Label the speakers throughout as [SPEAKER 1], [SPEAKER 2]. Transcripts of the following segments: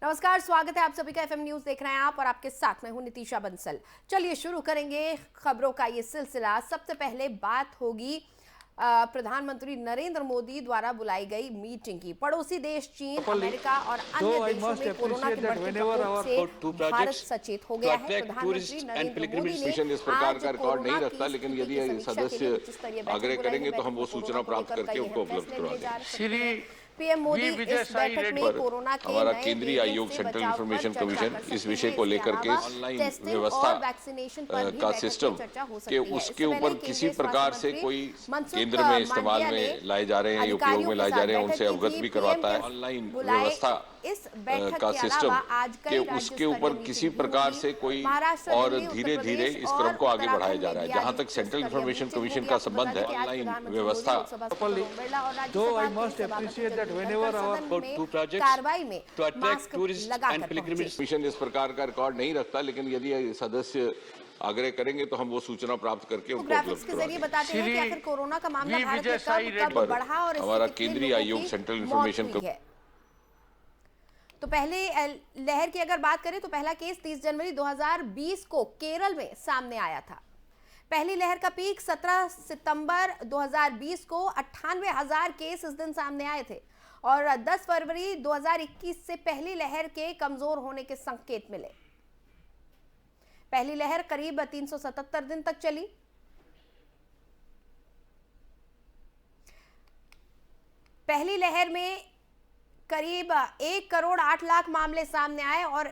[SPEAKER 1] नमस्कार, स्वागत है आप सभी का। एफएम न्यूज देख रहे हैं आप और आपके साथ मैं हूं नितिशा बंसल। चलिए शुरू करेंगे खबरों का ये सिलसिला। सबसे पहले बात होगी प्रधानमंत्री नरेंद्र मोदी द्वारा बुलाई गई मीटिंग की। पड़ोसी देश चीन, अमेरिका और अन्य देशों में कोरोना के बढ़ते प्रकोप से भारत सचेत हो गया है। प्रधानमंत्री नरेंद्र मोदी ने
[SPEAKER 2] इस प्रकार का रिकॉर्ड नहीं
[SPEAKER 1] कोरोना
[SPEAKER 2] रखता,
[SPEAKER 1] की
[SPEAKER 2] लेकिन
[SPEAKER 1] स्थिति
[SPEAKER 2] यदि
[SPEAKER 1] की समीक्षा के
[SPEAKER 2] सदस्य
[SPEAKER 1] लिए उच्च स्तरीय बैठक
[SPEAKER 2] आग्रह
[SPEAKER 1] बुलाई है।
[SPEAKER 2] करेंगे तो हम वो
[SPEAKER 1] बैठक में
[SPEAKER 2] सूचना
[SPEAKER 1] कोरोना को
[SPEAKER 2] प्राप्त
[SPEAKER 1] लेकर
[SPEAKER 2] करके
[SPEAKER 1] कई
[SPEAKER 2] उनको
[SPEAKER 1] अहम
[SPEAKER 2] उपलब्ध
[SPEAKER 1] फैसले
[SPEAKER 2] करवा
[SPEAKER 1] लिए जा
[SPEAKER 2] देंगे।
[SPEAKER 1] रहे हैं। पीएम मोदी इस बैठक में कोरोना के
[SPEAKER 2] हमारा
[SPEAKER 1] नए
[SPEAKER 2] केंद्रीय आयोग सेंट्रल इंफॉर्मेशन कमीशन इस विषय को लेकर के ऑनलाइन व्यवस्था का सिस्टम के उसके ऊपर किसी प्रकार से कोई केंद्र में इस्तेमाल में लाए जा रहे हैं, उपयोग में लाए जा रहे हैं, उनसे अवगत भी करवाता है। ऑनलाइन व्यवस्था का सिस्टम के उसके ऊपर किसी प्रकार से कोई और धीरे धीरे इस क्रम को आगे बढ़ाया जा रहा है। जहां तक सेंट्रल इंफॉर्मेशन कमीशन का संबंध है, ऑनलाइन व्यवस्था मिशन इस प्रकार का रिकॉर्ड नहीं रखता, लेकिन यदि सदस्य आग्रह करेंगे तो हम वो सूचना प्राप्त करके उनको
[SPEAKER 1] ग्राफिक्स के जरिए बताते हैं कि आखिर कोरोना का मामला भारत में कब बढ़ा और
[SPEAKER 2] हमारा केंद्रीय आयोग सेंट्रल इंफॉर्मेशन
[SPEAKER 1] तो पहले लहर की अगर बात करें तो पहला केस 30 जनवरी 2020 को केरल में सामने आया था। पहली लहर का पीक 17 सितंबर 2020 को 98,000 केस इस दिन सामने आए थे और 10 फरवरी 2021 से पहली लहर के कमजोर होने के संकेत मिले। पहली लहर करीब 377 दिन तक चली। पहली लहर में करीब 1 करोड़ 8 लाख मामले सामने आए और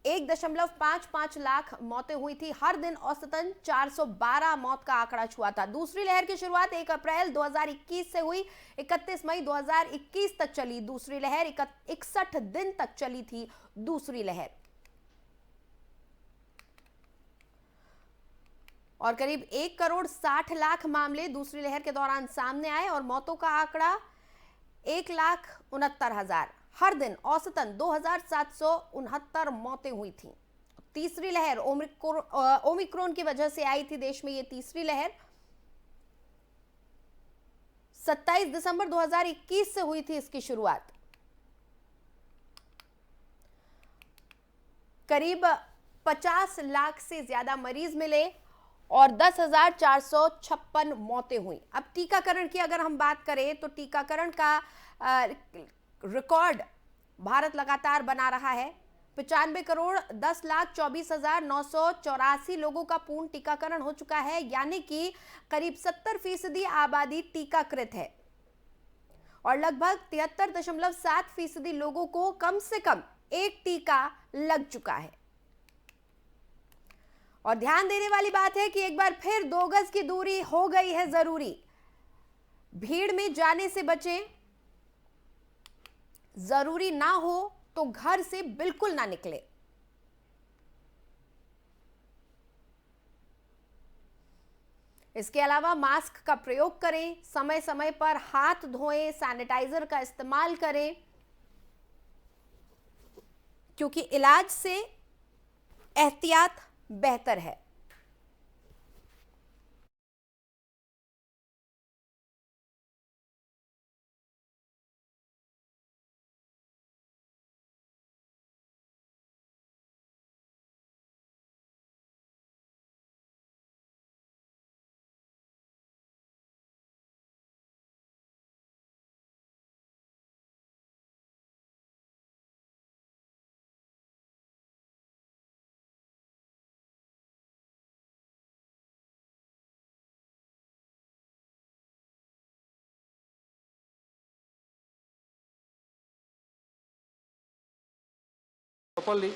[SPEAKER 1] 1.55 लाख मौतें हुई थी। हर दिन औसतन 412 मौत का आंकड़ा छुआ था। दूसरी लहर की शुरुआत 1 अप्रैल 2021 से हुई, 31 मई 2021 तक चली दूसरी लहर। 61 दिन तक चली थी दूसरी लहर और करीब 1 करोड़ 60 लाख मामले दूसरी लहर के दौरान सामने आए और मौतों का आंकड़ा 1,69,000। हर दिन औसतन 2,769 मौतें हुई थी। तीसरी लहर ओमिक्रॉन की वजह से आई थी देश में। ये तीसरी लहर 27 दिसंबर 2021 से हुई थी इसकी शुरुआत। करीब 50 लाख से ज्यादा मरीज मिले और 10,456 मौतें हुई। अब टीकाकरण की अगर हम बात करें तो टीकाकरण का रिकॉर्ड भारत लगातार बना रहा है। 95 करोड़ 10,24,984 लोगों का पूर्ण टीकाकरण हो चुका है, यानी कि करीब 70% आबादी टीकाकृत है और लगभग 73.7% लोगों को कम से कम एक टीका लग चुका है। और ध्यान देने वाली बात है कि एक बार फिर 2 गज की दूरी हो गई है जरूरी। भीड़ में जाने से बचें, जरूरी ना हो तो घर से बिल्कुल ना निकले। इसके अलावा मास्क का प्रयोग करें, समय समय पर हाथ धोएं, सैनिटाइजर का इस्तेमाल करें, क्योंकि इलाज से एहतियात बेहतर है।
[SPEAKER 3] properly,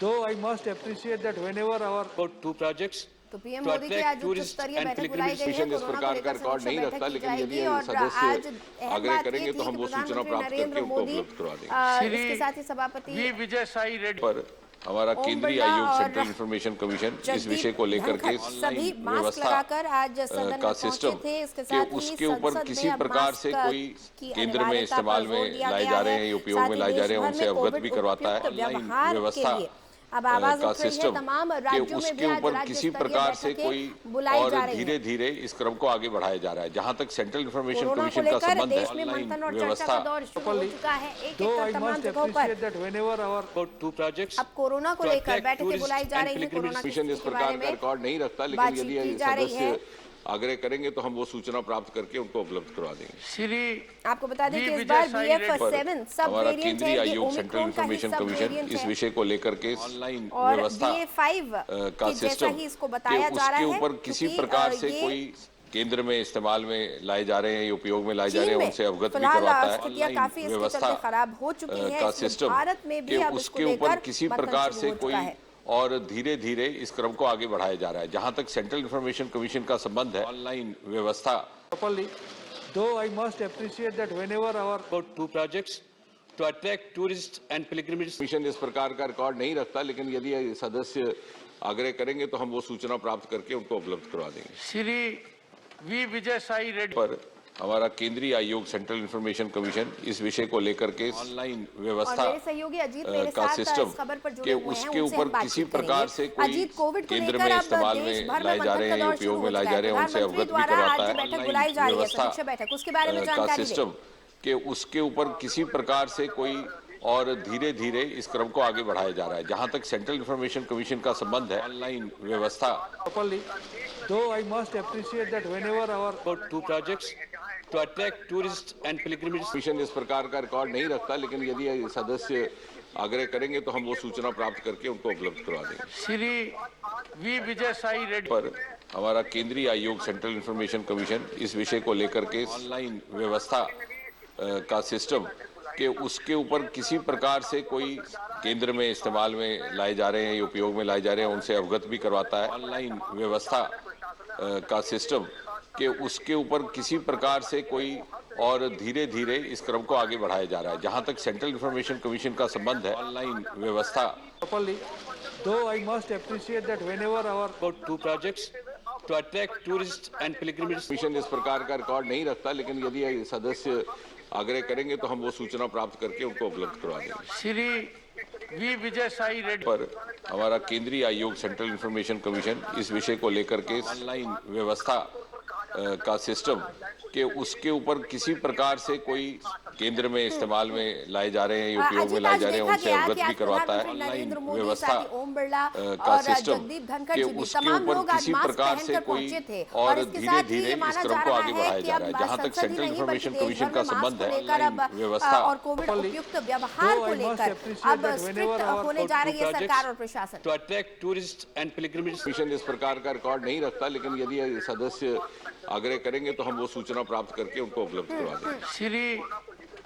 [SPEAKER 3] though I must appreciate that whenever our
[SPEAKER 2] about 2 projects
[SPEAKER 1] तो पीएम मोदी की आज उच्च स्तरीय बैठक बुलाई गई है।
[SPEAKER 2] इस प्रकार का रिकॉर्ड नहीं रखता, लेकिन यदि सदस्य आग्रह करेंगे तो हम वो सूचना प्राप्त करके उनको उपलब्ध करवा देंगे।
[SPEAKER 1] इसके साथ ही सभापति
[SPEAKER 3] विजय साई रेड्डी
[SPEAKER 2] पर हमारा केंद्रीय आयोग सेंट्रल इंफॉर्मेशन कमीशन इस विषय को लेकर के
[SPEAKER 1] सभी मास्क लगाकर आज सदन
[SPEAKER 2] का
[SPEAKER 1] में
[SPEAKER 2] सिस्टम
[SPEAKER 1] पहुंचे थे। इसके
[SPEAKER 2] कि
[SPEAKER 1] साथ ही
[SPEAKER 2] उसके ऊपर
[SPEAKER 1] संसद
[SPEAKER 2] किसी
[SPEAKER 1] में
[SPEAKER 2] प्रकार से
[SPEAKER 1] मास्क
[SPEAKER 2] कोई
[SPEAKER 1] की
[SPEAKER 2] केंद्र में
[SPEAKER 1] अनिवार्यता
[SPEAKER 2] इस्तेमाल
[SPEAKER 1] पर जोर
[SPEAKER 2] में
[SPEAKER 1] दिया
[SPEAKER 2] लाए
[SPEAKER 1] गया
[SPEAKER 2] जा रहे
[SPEAKER 1] है।
[SPEAKER 2] हैं, उपयोग
[SPEAKER 1] साथ
[SPEAKER 2] में
[SPEAKER 1] ही
[SPEAKER 2] लाए जा रहे हैं,
[SPEAKER 1] देश भर
[SPEAKER 2] उनसे
[SPEAKER 1] में
[SPEAKER 2] अवगत
[SPEAKER 1] कोविड
[SPEAKER 2] भी करवाता है।
[SPEAKER 1] उपयुक्त
[SPEAKER 2] ऑनलाइन
[SPEAKER 1] व्यवहार के
[SPEAKER 2] व्यवस्था
[SPEAKER 1] लिए अब आवाज
[SPEAKER 2] का
[SPEAKER 1] उठ रही है
[SPEAKER 2] सिस्टम
[SPEAKER 1] तमाम
[SPEAKER 2] कि
[SPEAKER 1] राज्यों में भी
[SPEAKER 2] उसके
[SPEAKER 1] आज
[SPEAKER 2] ऊपर
[SPEAKER 1] राज्य
[SPEAKER 2] किसी
[SPEAKER 1] स्तरीय
[SPEAKER 2] प्रकार से
[SPEAKER 1] बैठकें
[SPEAKER 2] कोई
[SPEAKER 1] बुलाई
[SPEAKER 2] और
[SPEAKER 1] जा रही हैं।
[SPEAKER 2] धीरे धीरे इस क्रम को आगे बढ़ाया जा रहा है। जहां तक सेंट्रल इन्फॉर्मेशन
[SPEAKER 1] कोरोना को
[SPEAKER 2] कमीशन का
[SPEAKER 1] लेकर
[SPEAKER 2] संबंध है,
[SPEAKER 1] देश में
[SPEAKER 2] ऑनलाइन
[SPEAKER 1] मंथन और चर्चा
[SPEAKER 2] व्यवस्था
[SPEAKER 1] का दौर शुरू हो चुका है, एक
[SPEAKER 3] Though
[SPEAKER 1] एक
[SPEAKER 3] I
[SPEAKER 1] कर तमाम
[SPEAKER 3] must
[SPEAKER 1] जगहों पर।
[SPEAKER 3] appreciate that whenever our
[SPEAKER 4] about two projects.
[SPEAKER 1] अब कोरोना को
[SPEAKER 4] to
[SPEAKER 1] लेकर
[SPEAKER 4] attract
[SPEAKER 1] बैठकें
[SPEAKER 4] tourists
[SPEAKER 1] बुलाई जा
[SPEAKER 4] and
[SPEAKER 1] रही हैं, कोरोना की
[SPEAKER 2] कमीशन इस
[SPEAKER 1] स्थिति के
[SPEAKER 2] प्रकार
[SPEAKER 1] बारे
[SPEAKER 2] का
[SPEAKER 1] में
[SPEAKER 2] रिकॉर्ड नहीं रखता, लेकिन
[SPEAKER 1] बातचीत
[SPEAKER 2] यदि
[SPEAKER 1] की जा रही है।
[SPEAKER 2] सदस्य आग्रह करेंगे तो हम वो सूचना प्राप्त करके उनको उपलब्ध करवा देंगे।
[SPEAKER 4] Shri
[SPEAKER 1] आपको बता दें
[SPEAKER 4] वी
[SPEAKER 1] कि इस
[SPEAKER 4] विजय
[SPEAKER 1] बार
[SPEAKER 4] साई
[SPEAKER 1] BF7 सब
[SPEAKER 2] हमारा
[SPEAKER 1] वेरिएंट है,
[SPEAKER 2] केंद्रीय
[SPEAKER 1] ये
[SPEAKER 2] आयोग सेंट्रल
[SPEAKER 1] ओमिक्रॉन का ही
[SPEAKER 2] इन्फॉर्मेशन
[SPEAKER 1] सब
[SPEAKER 2] कमीशन
[SPEAKER 1] वेरिएंट
[SPEAKER 2] इस
[SPEAKER 1] है
[SPEAKER 2] विषय को लेकर के ऑनलाइन
[SPEAKER 1] और
[SPEAKER 2] व्यवस्था
[SPEAKER 1] BA5
[SPEAKER 2] का
[SPEAKER 1] की जैसा
[SPEAKER 2] सिस्टम
[SPEAKER 1] ही इसको
[SPEAKER 2] कि
[SPEAKER 1] बताया जा रहा
[SPEAKER 2] उसके
[SPEAKER 1] है,
[SPEAKER 2] ऊपर किसी
[SPEAKER 1] क्योंकि,
[SPEAKER 2] प्रकार से
[SPEAKER 1] ये
[SPEAKER 2] कोई केंद्र में इस्तेमाल में लाए जा रहे हैं, उपयोग में लाए जा रहे
[SPEAKER 1] चीन
[SPEAKER 2] हैं,
[SPEAKER 1] में
[SPEAKER 2] उनसे अवगत भी
[SPEAKER 1] फिलहाल
[SPEAKER 2] करवाता है।
[SPEAKER 1] स्थितियां
[SPEAKER 2] ऑनलाइन
[SPEAKER 1] काफी इसके
[SPEAKER 2] व्यवस्था
[SPEAKER 1] चलते खराब हो चुकी हैं,
[SPEAKER 2] का
[SPEAKER 1] इसलिए
[SPEAKER 2] सिस्टम
[SPEAKER 1] भारत में भी
[SPEAKER 2] कि
[SPEAKER 1] अब इसको
[SPEAKER 2] उसके ऊपर
[SPEAKER 1] लेकर
[SPEAKER 2] किसी
[SPEAKER 1] मंथन
[SPEAKER 2] प्रकार
[SPEAKER 1] शुरू
[SPEAKER 2] से
[SPEAKER 1] हो
[SPEAKER 2] कोई
[SPEAKER 1] चुका है।
[SPEAKER 2] और धीरे धीरे इस क्रम को आगे बढ़ाया जा रहा है। जहां तक सेंट्रल इन्फॉर्मेशन कमीशन का संबंध है, ऑनलाइन व्यवस्था
[SPEAKER 3] properly, though I must appreciate that whenever our
[SPEAKER 4] about two projects to attract tourists and pilgrims.
[SPEAKER 2] Commission इस प्रकार का रिकॉर्ड नहीं रखता, लेकिन यदि सदस्य आग्रह करेंगे तो हम वो सूचना प्राप्त करके उनको उपलब्ध करवा देंगे।
[SPEAKER 4] Shri V Vijay Sai Reddy.
[SPEAKER 2] पर हमारा केंद्रीय आयोग सेंट्रल इन्फॉर्मेशन कमीशन इस विषय को लेकर के ऑनलाइन
[SPEAKER 1] और
[SPEAKER 2] व्यवस्था
[SPEAKER 1] मेरे सहयोगी अजीत मेरे
[SPEAKER 2] का
[SPEAKER 1] साथ
[SPEAKER 2] सिस्टम
[SPEAKER 1] इस खबर पर
[SPEAKER 2] कि
[SPEAKER 1] जुड़े हुए हैं,
[SPEAKER 2] उसके
[SPEAKER 1] उनसे
[SPEAKER 2] ऊपर
[SPEAKER 1] हम बातचीत
[SPEAKER 2] किसी प्रकार
[SPEAKER 1] करेंगे।
[SPEAKER 2] से कोई
[SPEAKER 1] अजीत, कोविड को
[SPEAKER 2] केंद्र
[SPEAKER 1] लेकर
[SPEAKER 2] में
[SPEAKER 1] अब
[SPEAKER 2] इस्तेमाल
[SPEAKER 1] देश
[SPEAKER 2] में
[SPEAKER 1] भर में
[SPEAKER 2] लाए जा
[SPEAKER 1] मंथन
[SPEAKER 2] रहे
[SPEAKER 1] का
[SPEAKER 2] हैं,
[SPEAKER 1] दौर शुरू
[SPEAKER 2] उपयोग
[SPEAKER 1] हो
[SPEAKER 2] में लाए
[SPEAKER 1] चुका
[SPEAKER 2] जा
[SPEAKER 1] है।
[SPEAKER 2] रहे हैं, उनसे
[SPEAKER 1] प्रधानमंत्री
[SPEAKER 2] अवगत भी
[SPEAKER 1] द्वारा
[SPEAKER 2] करवाता
[SPEAKER 1] आज
[SPEAKER 2] है।
[SPEAKER 1] बैठक बुलाई जा रही है,
[SPEAKER 2] व्यवस्था
[SPEAKER 1] समीक्षा बैठक, उसके बारे में
[SPEAKER 2] का
[SPEAKER 1] जानकारी दें।
[SPEAKER 2] सिस्टम कि उसके ऊपर किसी प्रकार से कोई और धीरे धीरे इस क्रम को आगे बढ़ाया जा रहा है। जहां तक सेंट्रल इन्फॉर्मेशन कमीशन का संबंध है, ऑनलाइन व्यवस्था
[SPEAKER 3] properly, though I must appreciate that whenever our
[SPEAKER 4] About two projects to attract tourists and pilgrims.
[SPEAKER 2] Commission इस प्रकार का रिकॉर्ड नहीं रखता, लेकिन यदि सदस्य आग्रह करेंगे तो हम वो सूचना प्राप्त करके उनको उपलब्ध करवा देंगे।
[SPEAKER 4] Shri V Vijay Sai Reddy.
[SPEAKER 2] पर हमारा केंद्रीय आयोग सेंट्रल इन्फॉर्मेशन कमीशन इस विषय को लेकर के ऑनलाइन व्यवस्था का सिस्टम कि उसके ऊपर किसी प्रकार से कोई केंद्र में इस्तेमाल में लाए जा रहे हैं, उपयोग में लाए जा रहे हैं, उनसे अवगत भी करवाता है। ऑनलाइन व्यवस्था का सिस्टम कि उसके ऊपर किसी प्रकार से कोई और धीरे धीरे इस क्रम को आगे बढ़ाया जा रहा है। जहां तक सेंट्रल इन्फॉर्मेशन कमीशन का संबंध है, ऑनलाइन व्यवस्था
[SPEAKER 3] properly, though I must appreciate that whenever our
[SPEAKER 4] About two projects to attract tourists and pilgrims.
[SPEAKER 2] Commission इस प्रकार का रिकॉर्ड नहीं रखता, लेकिन यदि सदस्य आग्रह करेंगे तो हम वो सूचना प्राप्त करके उनको उपलब्ध करवा देंगे।
[SPEAKER 4] Shri V Vijay Sai Reddy.
[SPEAKER 2] पर हमारा केंद्रीय आयोग सेंट्रल इन्फॉर्मेशन कमीशन इस विषय को लेकर के ऑनलाइन व्यवस्था का सिस्टम कि उसके ऊपर किसी प्रकार से कोई केंद्र में इस्तेमाल में लाए जा रहे हैं, उपयोग में लाए जा रहे हैं, उनसे अवगत भी करवाता है। ऑनलाइन व्यवस्था का सिस्टम कि उसके ऊपर किसी प्रकार से कोई और धीरे धीरे इस क्रम को आगे बढ़ाया जा रहा है। जहां तक सेंट्रल इन्फॉर्मेशन कमीशन का संबंध है, ऑनलाइन व्यवस्था
[SPEAKER 1] और कोविड उपयुक्त व्यवहार को लेकर अब स्ट्रिक्ट होने जा रही है सरकार और प्रशासन।
[SPEAKER 4] To attract tourists and pilgrims.
[SPEAKER 2] Commission इस प्रकार का रिकॉर्ड नहीं रखता, लेकिन यदि सदस्य आग्रह करेंगे तो हम वो सूचना प्राप्त करके उनको उपलब्ध करवा देंगे।
[SPEAKER 4] Shri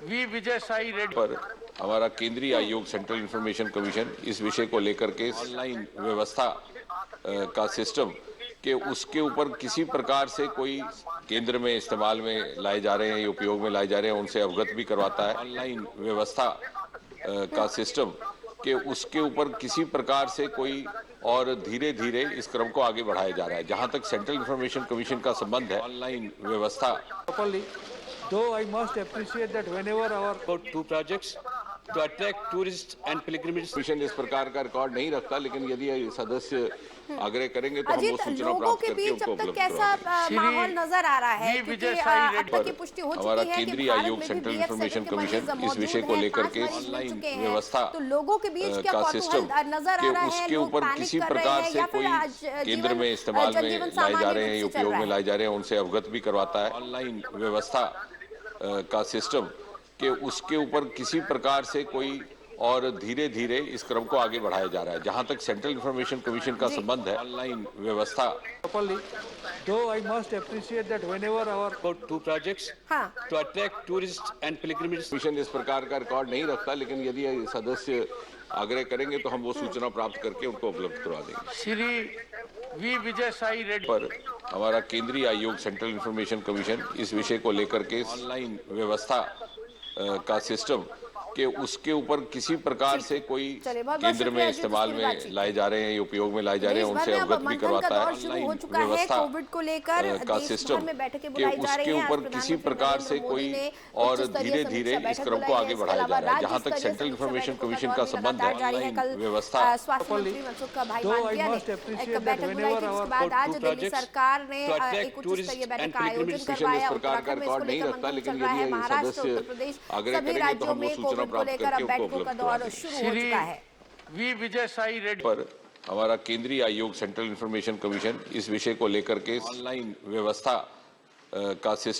[SPEAKER 4] V Vijay Sai Reddy.
[SPEAKER 2] पर हमारा केंद्रीय आयोग सेंट्रल इन्फॉर्मेशन कमीशन इस विषय को लेकर के ऑनलाइन व्यवस्था का सिस्टम कि उसके ऊपर किसी प्रकार से कोई केंद्र में इस्तेमाल में लाए जा रहे हैं, उपयोग में लाए जा रहे हैं, उनसे अवगत भी करवाता है। ऑनलाइन व्यवस्था का सिस्टम कि उसके ऊपर किसी प्रकार से कोई और धीरे धीरे इस क्रम को आगे बढ़ाया जा रहा है। जहां तक सेंट्रल इन्फॉर्मेशन कमीशन का संबंध है, ऑनलाइन व्यवस्था
[SPEAKER 3] properly, though I must appreciate that whenever our
[SPEAKER 4] About two projects to attract tourists and pilgrims.
[SPEAKER 2] Commission इस प्रकार का रिकॉर्ड नहीं रखता, लेकिन यदि सदस्य आग्रह करेंगे तो हम वो
[SPEAKER 1] अजीत,
[SPEAKER 2] सूचना
[SPEAKER 1] लोगों
[SPEAKER 2] प्राप्त
[SPEAKER 1] के
[SPEAKER 2] करके
[SPEAKER 1] बीच
[SPEAKER 2] उनको
[SPEAKER 1] अब तक
[SPEAKER 2] उपलब्ध
[SPEAKER 1] कैसा
[SPEAKER 2] करवा देंगे।
[SPEAKER 1] माहौल नजर आ रहा है,
[SPEAKER 4] वी
[SPEAKER 1] क्योंकि
[SPEAKER 4] विजय साई
[SPEAKER 1] अब
[SPEAKER 4] रेड्डी
[SPEAKER 1] तक ये पुष्टि हो
[SPEAKER 2] हमारा
[SPEAKER 1] चुकी है कि
[SPEAKER 2] केंद्रीय
[SPEAKER 1] भारत
[SPEAKER 2] आयोग
[SPEAKER 1] में भी
[SPEAKER 2] सेंट्रल
[SPEAKER 1] BF7
[SPEAKER 2] इन्फॉर्मेशन
[SPEAKER 1] के मरीज
[SPEAKER 2] कमीशन इस
[SPEAKER 1] मौजूद
[SPEAKER 2] विषय को
[SPEAKER 1] हैं,
[SPEAKER 2] लेकर
[SPEAKER 1] 5
[SPEAKER 2] के
[SPEAKER 1] मरीज मिल
[SPEAKER 2] ऑनलाइन
[SPEAKER 1] चुके हैं।
[SPEAKER 2] व्यवस्था
[SPEAKER 1] तो लोगों के बीच क्या
[SPEAKER 2] का
[SPEAKER 1] कौतूहल
[SPEAKER 2] सिस्टम
[SPEAKER 1] नजर आ
[SPEAKER 2] कि
[SPEAKER 1] रहा है,
[SPEAKER 2] उसके
[SPEAKER 1] लोग
[SPEAKER 2] ऊपर
[SPEAKER 1] पैनिक
[SPEAKER 2] किसी
[SPEAKER 1] कर रहे
[SPEAKER 2] प्रकार
[SPEAKER 1] हैं
[SPEAKER 2] से
[SPEAKER 1] या फिर
[SPEAKER 2] कोई
[SPEAKER 1] आज
[SPEAKER 2] केंद्र में इस्तेमाल
[SPEAKER 1] जनजीवन
[SPEAKER 2] में लाए जा
[SPEAKER 1] सामान्य
[SPEAKER 2] रहे हैं,
[SPEAKER 1] रूप से चल
[SPEAKER 2] उपयोग
[SPEAKER 1] रहा
[SPEAKER 2] में
[SPEAKER 1] है।
[SPEAKER 2] लाए जा रहे हैं, उनसे अवगत भी करवाता है। ऑनलाइन व्यवस्था का सिस्टम कि उसके ऊपर किसी प्रकार से कोई और धीरे धीरे इस क्रम को आगे बढ़ाया जा रहा है। जहां तक सेंट्रल इन्फॉर्मेशन कमीशन का संबंध है, ऑनलाइन व्यवस्था
[SPEAKER 3] properly, though I must appreciate that whenever our
[SPEAKER 4] About two projects
[SPEAKER 1] हाँ,
[SPEAKER 4] to attract tourists and pilgrims.
[SPEAKER 2] Commission इस प्रकार का रिकॉर्ड नहीं रखता, लेकिन यदि सदस्य आग्रह करेंगे तो हम वो सूचना प्राप्त करके उनको उपलब्ध करवा देंगे।
[SPEAKER 4] Shri V Vijay Sai Reddy.
[SPEAKER 2] पर हमारा केंद्रीय आयोग सेंट्रल इन्फॉर्मेशन कमीशन इस विषय को लेकर के ऑनलाइन व्यवस्था का सिस्टम कि उसके ऊपर किसी प्रकार से कोई केंद्र में इस्तेमाल में लाए जा रहे हैं, उपयोग में लाए जा रहे हैं, उनसे अवगत भी करवाता है। ऑनलाइन व्यवस्था का सिस्टम कि उसके ऊपर किसी प्रकार से कोई और धीरे धीरे इस क्रम को आगे बढ़ाया जा रहा है। जहां तक सेंट्रल इंफॉर्मेशन कमीशन का संबंध है, ऑनलाइन व्यवस्था
[SPEAKER 1] स्वास्थ्य मंत्री मनसुख भाईपांडिया ने एक बैठक बुलाई थी। उसके बाद आज दिल्ली सरकार ने एक उच्च स्तरीय बैठक का आयोजन करवाया। उत्तराखंड में इसको लेकर मंथन चल रहा है। महाराष्ट्र, उत्तर प्रदेश सभी राज्यों में कोविड को लेकर अब बैठकों का दौर शुरू हो चुका है।
[SPEAKER 5] वी विजय साई रेड्डी
[SPEAKER 2] पर हमारा केंद्रीय आयोग सेंट्रल इंफॉर्मेशन कमीशन इस विषय को लेकर के ऑनलाइन व्यवस्था का सिस्टम